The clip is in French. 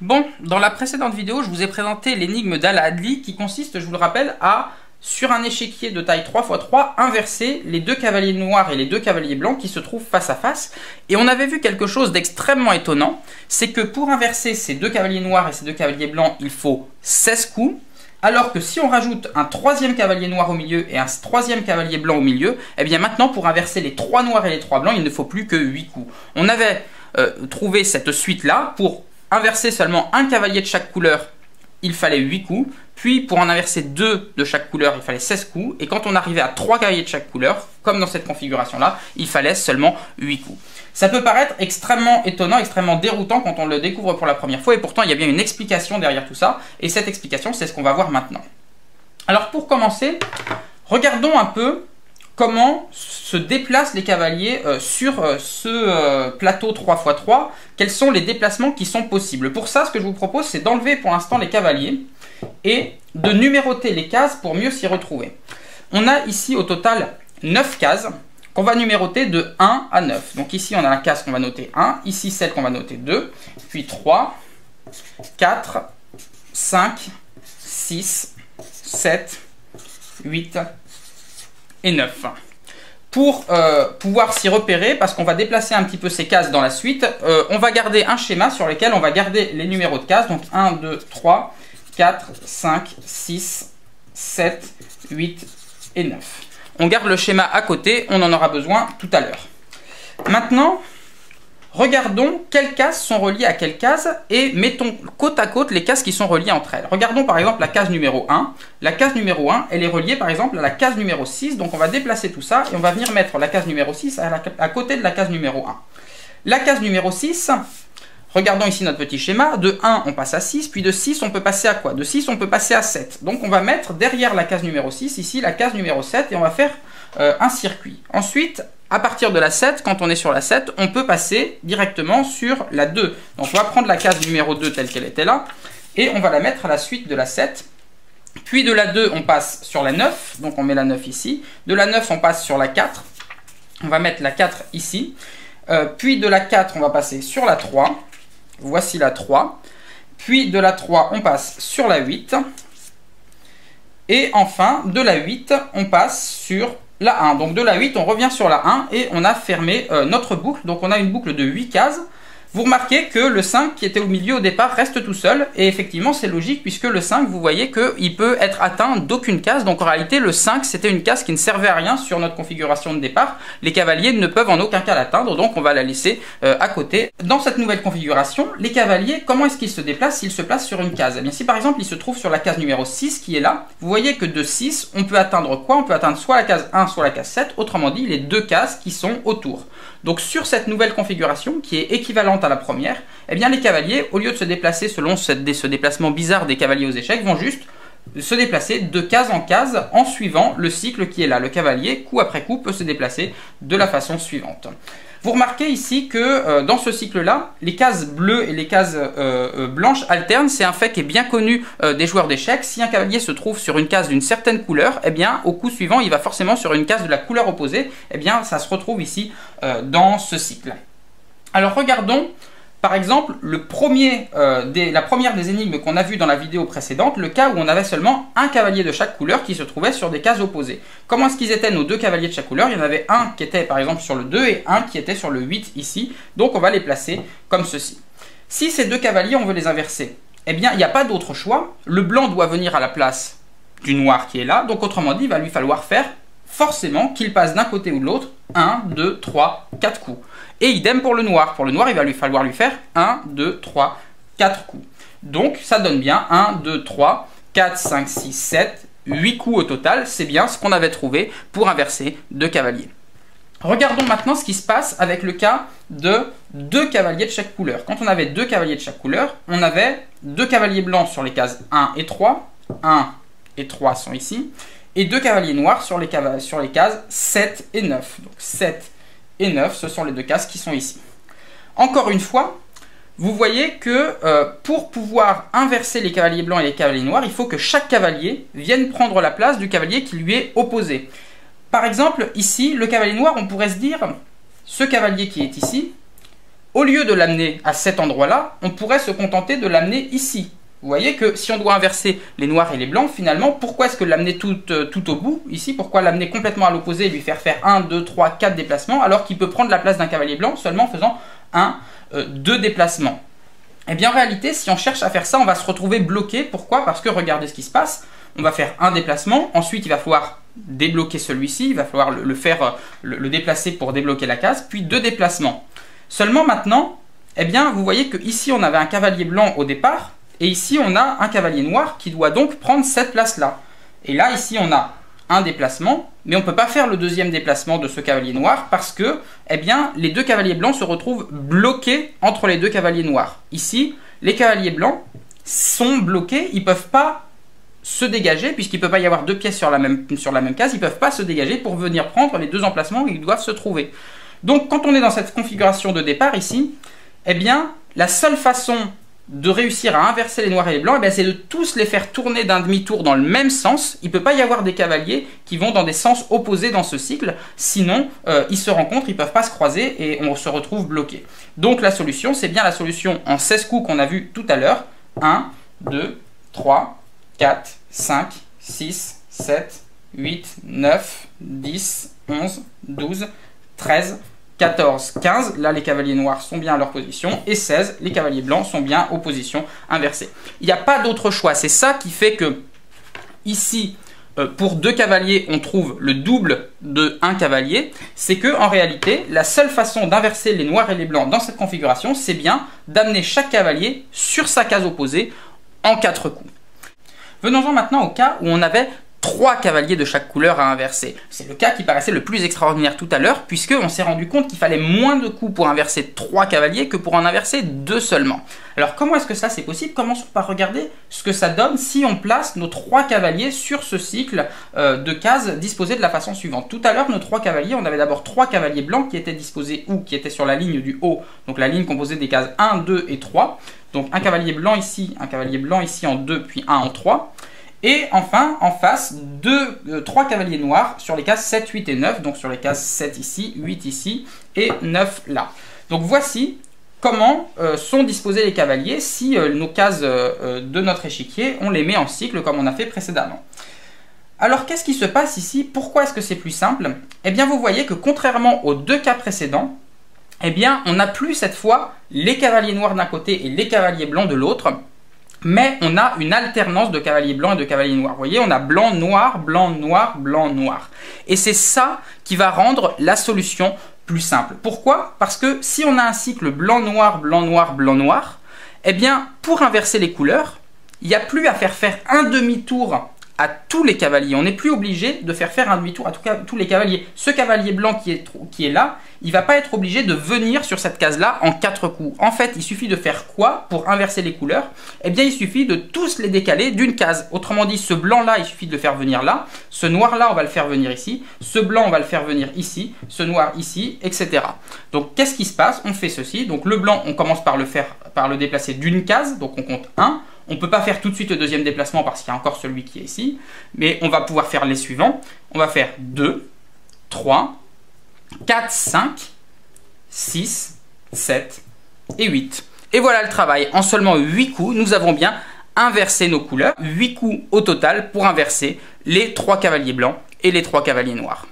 Bon, dans la précédente vidéo, je vous ai présenté l'énigme d'Al-Adli qui consiste, je vous le rappelle, à, sur un échiquier de taille 3×3, inverser les deux cavaliers noirs et les deux cavaliers blancs qui se trouvent face à face. Et on avait vu quelque chose d'extrêmement étonnant, c'est que pour inverser ces deux cavaliers noirs et ces deux cavaliers blancs, il faut 16 coups, alors que si on rajoute un troisième cavalier noir au milieu et un troisième cavalier blanc au milieu, eh bien maintenant pour inverser les 3 noirs et les 3 blancs, il ne faut plus que 8 coups. On avait trouvé cette suite-là pour inverser seulement un cavalier de chaque couleur, il fallait 8 coups. Puis pour en inverser 2 de chaque couleur, il fallait 16 coups. Et quand on arrivait à 3 cavaliers de chaque couleur, comme dans cette configuration-là, il fallait seulement 8 coups. Ça peut paraître extrêmement étonnant, extrêmement déroutant quand on le découvre pour la première fois. Et pourtant, il y a bien une explication derrière tout ça. Et cette explication, c'est ce qu'on va voir maintenant. Alors pour commencer, regardons un peu comment se déplacent les cavaliers sur ce plateau 3×3. Quels sont les déplacements qui sont possibles? Pour ça, ce que je vous propose, c'est d'enlever pour l'instant les cavaliers et de numéroter les cases pour mieux s'y retrouver. On a ici au total 9 cases qu'on va numéroter de 1 à 9. Donc ici, on a la case qu'on va noter 1, ici celle qu'on va noter 2, puis 3, 4, 5, 6, 7, 8 et 9. Pour pouvoir s'y repérer, parce qu'on va déplacer un petit peu ces cases dans la suite, on va garder un schéma sur lequel on va garder les numéros de cases. Donc 1, 2, 3, 4, 5, 6, 7, 8 et 9. On garde le schéma à côté, on en aura besoin tout à l'heure. Maintenant, regardons quelles cases sont reliées à quelles cases et mettons côte à côte les cases qui sont reliées entre elles. Regardons par exemple la case numéro 1. La case numéro 1, elle est reliée par exemple à la case numéro 6. Donc on va déplacer tout ça et on va venir mettre la case numéro 6 à côté de la case numéro 1. La case numéro 6, regardons ici notre petit schéma. De 1, on passe à 6, puis de 6, on peut passer à quoi? De 6, on peut passer à 7. Donc on va mettre derrière la case numéro 6, ici la case numéro 7 et on va faire un circuit. Ensuite, à partir de la 7, quand on est sur la 7, on peut passer directement sur la 2. Donc on va prendre la case numéro 2 telle qu'elle était là, et on va la mettre à la suite de la 7. Puis de la 2, on passe sur la 9, donc on met la 9 ici. De la 9, on passe sur la 4, on va mettre la 4 ici. Puis de la 4, on va passer sur la 3, voici la 3. Puis de la 3, on passe sur la 8. Et enfin, de la 8, on passe sur la 1. Donc de la 8, on revient sur la 1 et on a fermé notre boucle. Donc on a une boucle de 8 cases. Vous remarquez que le 5 qui était au milieu au départ reste tout seul. Et effectivement, c'est logique puisque le 5, vous voyez qu'il peut être atteint d'aucune case. Donc en réalité, le 5, c'était une case qui ne servait à rien sur notre configuration de départ. Les cavaliers ne peuvent en aucun cas l'atteindre, donc on va la laisser à côté. Dans cette nouvelle configuration, les cavaliers, comment est-ce qu'ils se déplacent s'ils se placent sur une case? Eh bien, si par exemple, ils se trouvent sur la case numéro 6 qui est là, vous voyez que de 6, on peut atteindre quoi? On peut atteindre soit la case 1, soit la case 7. Autrement dit, les deux cases qui sont autour. Donc sur cette nouvelle configuration, qui est équivalente à la première, eh bien les cavaliers, au lieu de se déplacer selon ce déplacement bizarre des cavaliers aux échecs, vont juste se déplacer de case en case en suivant le cycle qui est là. Le cavalier, coup après coup, peut se déplacer de la façon suivante. Vous remarquez ici que dans ce cycle-là, les cases bleues et les cases blanches alternent. C'est un fait qui est bien connu des joueurs d'échecs. Si un cavalier se trouve sur une case d'une certaine couleur, eh bien, au coup suivant, il va forcément sur une case de la couleur opposée. Eh bien, ça se retrouve ici dans ce cycle. Alors, regardons par exemple la première des énigmes qu'on a vues dans la vidéo précédente, le cas où on avait seulement un cavalier de chaque couleur qui se trouvait sur des cases opposées. Comment est-ce qu'ils étaient nos deux cavaliers de chaque couleur? Il y en avait un qui était par exemple sur le 2 et un qui était sur le 8 ici. Donc on va les placer comme ceci. Si ces deux cavaliers, on veut les inverser, eh bien il n'y a pas d'autre choix. Le blanc doit venir à la place du noir qui est là. Donc autrement dit, il va lui falloir faire forcément qu'il passe d'un côté ou de l'autre 1, 2, 3, 4 coups. Et idem pour le noir. Pour le noir, il va lui falloir lui faire 1, 2, 3, 4 coups. Donc ça donne bien 1, 2, 3, 4, 5, 6, 7, 8 coups au total. C'est bien ce qu'on avait trouvé pour inverser deux cavaliers. Regardons maintenant ce qui se passe avec le cas de deux cavaliers de chaque couleur. Quand on avait deux cavaliers de chaque couleur, on avait deux cavaliers blancs sur les cases 1 et 3. 1 et 3 sont ici. Et deux cavaliers noirs sur les cases 7 et 9. Donc 7 et 9, ce sont les deux cases qui sont ici. Encore une fois, vous voyez que pour pouvoir inverser les cavaliers blancs et les cavaliers noirs, il faut que chaque cavalier vienne prendre la place du cavalier qui lui est opposé. Par exemple, ici, le cavalier noir, on pourrait se dire, ce cavalier qui est ici, au lieu de l'amener à cet endroit-là, on pourrait se contenter de l'amener ici. Vous voyez que si on doit inverser les noirs et les blancs, finalement, pourquoi est-ce que l'amener tout au bout, ici, pourquoi l'amener complètement à l'opposé et lui faire 1, 2, 3, 4 déplacements, alors qu'il peut prendre la place d'un cavalier blanc seulement en faisant 2 déplacements? Eh bien, en réalité, si on cherche à faire ça, on va se retrouver bloqué. Pourquoi? Parce que regardez ce qui se passe. On va faire un déplacement, ensuite il va falloir débloquer celui-ci, il va falloir le déplacer pour débloquer la case, puis 2 déplacements. Seulement maintenant, eh bien, vous voyez que ici on avait un cavalier blanc au départ, et ici on a un cavalier noir qui doit donc prendre cette place-là. Et là, ici on a un déplacement, mais on ne peut pas faire le deuxième déplacement de ce cavalier noir parce que, eh bien, les 2 cavaliers blancs se retrouvent bloqués entre les 2 cavaliers noirs. Ici, les cavaliers blancs sont bloqués, ils ne peuvent pas se dégager, puisqu'il ne peut pas y avoir 2 pièces sur la même case, ils ne peuvent pas se dégager pour venir prendre les 2 emplacements où ils doivent se trouver. Donc quand on est dans cette configuration de départ ici, eh bien la seule façon de réussir à inverser les noirs et les blancs, c'est de tous les faire tourner d'un demi-tour dans le même sens. Il ne peut pas y avoir des cavaliers qui vont dans des sens opposés dans ce cycle, sinon ils se rencontrent, ils ne peuvent pas se croiser et on se retrouve bloqué. Donc la solution, c'est bien la solution en 16 coups qu'on a vu tout à l'heure. 1, 2, 3, 4, 5, 6, 7, 8, 9, 10, 11, 12, 13, 14, 15. Là, les cavaliers noirs sont bien à leur position. Et 16, les cavaliers blancs sont bien aux positions inversées. Il n'y a pas d'autre choix. C'est ça qui fait que, ici, pour 2 cavaliers, on trouve le double de 1 cavalier. C'est que, en réalité, la seule façon d'inverser les noirs et les blancs dans cette configuration, c'est bien d'amener chaque cavalier sur sa case opposée en 4 coups. Venons-en maintenant au cas où on avait 3 cavaliers de chaque couleur à inverser. C'est le cas qui paraissait le plus extraordinaire tout à l'heure, puisqu'on s'est rendu compte qu'il fallait moins de coups pour inverser 3 cavaliers que pour en inverser 2 seulement. Alors comment est-ce que ça c'est possible? Commençons par regarder ce que ça donne si on place nos 3 cavaliers sur ce cycle de cases disposées de la façon suivante. Tout à l'heure, nos 3 cavaliers, on avait d'abord 3 cavaliers blancs qui étaient disposés où? Qui étaient sur la ligne du haut, donc la ligne composée des cases 1, 2 et 3. Donc un cavalier blanc ici en 2, puis 1 en 3. Et enfin, en face, 3 cavaliers noirs sur les cases 7, 8 et 9. Donc sur les cases 7 ici, 8 ici et 9 là. Donc voici comment sont disposés les cavaliers si nos cases de notre échiquier, on les met en cycle comme on a fait précédemment. Alors qu'est-ce qui se passe ici? Pourquoi est-ce que c'est plus simple? Eh bien vous voyez que contrairement aux 2 cas précédents, eh bien, on n'a plus cette fois les cavaliers noirs d'un côté et les cavaliers blancs de l'autre, mais on a une alternance de cavaliers blancs et de cavaliers noirs. Vous voyez, on a blanc, noir, blanc, noir, blanc, noir. Et c'est ça qui va rendre la solution plus simple. Pourquoi? Parce que si on a un cycle blanc, noir, blanc, noir, blanc, noir, eh bien, pour inverser les couleurs, il n'y a plus à faire un demi-tour à tous les cavaliers. On n'est plus obligé de faire un demi-tour à tous les cavaliers. Ce cavalier blanc qui est là, il ne va pas être obligé de venir sur cette case-là en 4 coups. En fait, il suffit de faire quoi pour inverser les couleurs? Eh bien, il suffit de tous les décaler d'une case. Autrement dit, ce blanc-là, il suffit de le faire venir là. Ce noir-là, on va le faire venir ici. Ce blanc, on va le faire venir ici. Ce noir ici, etc. Donc, qu'est-ce qui se passe? On fait ceci. Donc, le blanc, on commence par le déplacer d'une case. Donc, on compte 1. On ne peut pas faire tout de suite le deuxième déplacement parce qu'il y a encore celui qui est ici. Mais on va pouvoir faire les suivants. On va faire 2, 3, 4, 5, 6, 7 et 8. Et voilà le travail. En seulement 8 coups, nous avons bien inversé nos couleurs. 8 coups au total pour inverser les 3 cavaliers blancs et les 3 cavaliers noirs.